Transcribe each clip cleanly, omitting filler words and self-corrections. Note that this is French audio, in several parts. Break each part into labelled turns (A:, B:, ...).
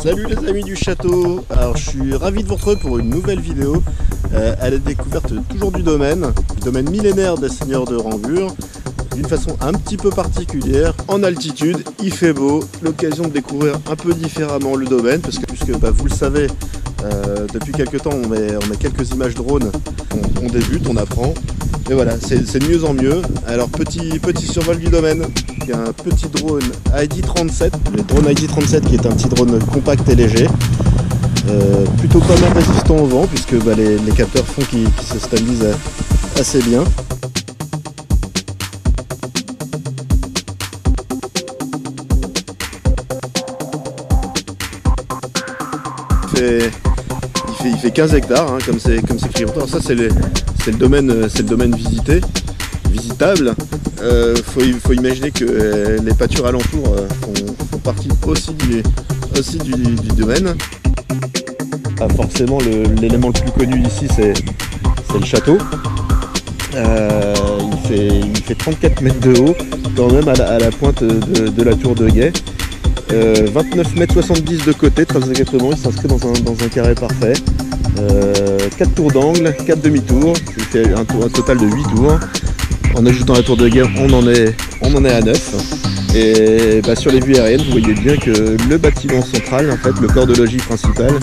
A: Salut les amis du château. Alors je suis ravi de vous retrouver pour une nouvelle vidéo à la découverte toujours du domaine millénaire des seigneurs de Rambures, d'une façon un petit peu particulière, en altitude. Il fait beau, l'occasion de découvrir un peu différemment le domaine, puisque vous le savez, depuis quelques temps on met quelques images drone, on débute, on apprend. Et voilà, c'est de mieux en mieux. Alors petit survol du domaine. Il y a un petit drone ID37, le drone ID37 qui est un petit drone compact et léger, plutôt pas mal résistant au vent puisque les capteurs font qu'il se stabilise assez bien. Il fait 15 hectares, hein, comme c'est écrit. Alors ça c'est le domaine visitable. Faut imaginer que les pâtures alentours font partie aussi du domaine. Forcément l'élément le plus connu ici c'est le château. Il fait 34 mètres de haut, quand même à la pointe de la tour de guet. 29 mètres 70 de côté, très exactement, il s'inscrit dans un carré parfait. 4 tours d'angle, 4 demi-tours, ce qui fait un total de 8 tours. En ajoutant la tour de guet, on en est à 9. Et sur les vues aériennes, vous voyez bien que le bâtiment central, en fait, le corps de logis principal,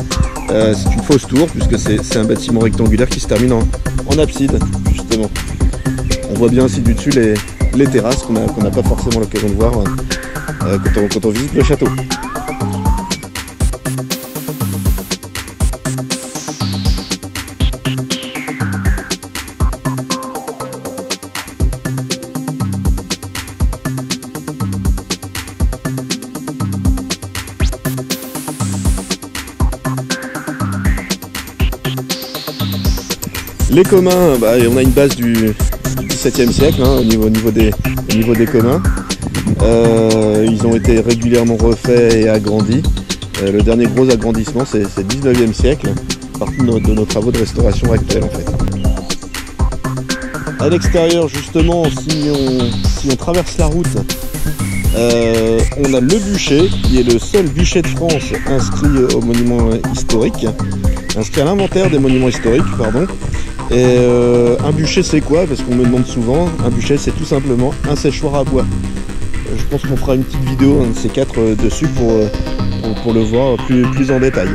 A: c'est une fausse tour, puisque c'est un bâtiment rectangulaire qui se termine en abside, justement. On voit bien aussi du dessus les terrasses qu'on n'a pas forcément l'occasion de voir quand on visite le château. Les communs, on a une base du XVIIe siècle, hein, au niveau des communs. Ils ont été régulièrement refaits et agrandis. Le dernier gros agrandissement, c'est le 19e siècle, partie de nos travaux de restauration actuels en fait. À l'extérieur, justement, si on traverse la route, on a le bûcher, qui est le seul bûcher de France inscrit au monument historique, inscrit à l'inventaire des monuments historiques, pardon. Et un bûcher c'est quoi? Parce qu'on me demande souvent. Un bûcher c'est tout simplement un séchoir à bois. Je pense qu'on fera une petite vidéo, un de ces quatre dessus pour le voir plus en détail.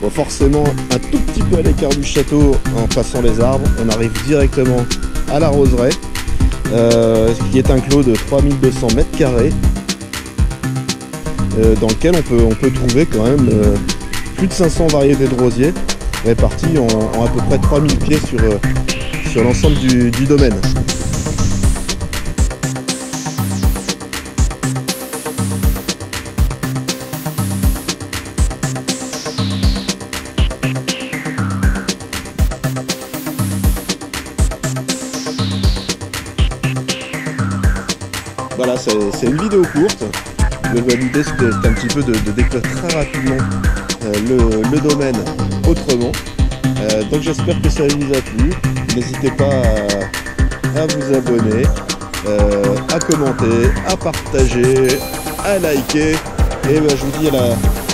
A: Bon, forcément un tout petit peu à l'écart du château, en passant les arbres, on arrive directement à la roseraie. Qui est un clos de 3200 mètres carrés, dans lequel on peut trouver quand même plus de 500 variétés de rosiers réparties en à peu près 3000 pieds sur l'ensemble du domaine. Voilà, c'est une vidéo courte. L'idée c'était un petit peu de décrire très rapidement le domaine autrement. Donc j'espère que ça vous a plu. N'hésitez pas à vous abonner, à commenter, à partager, à liker. Et je vous dis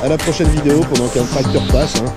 A: à la prochaine vidéo pendant qu'un tracteur passe. Hein.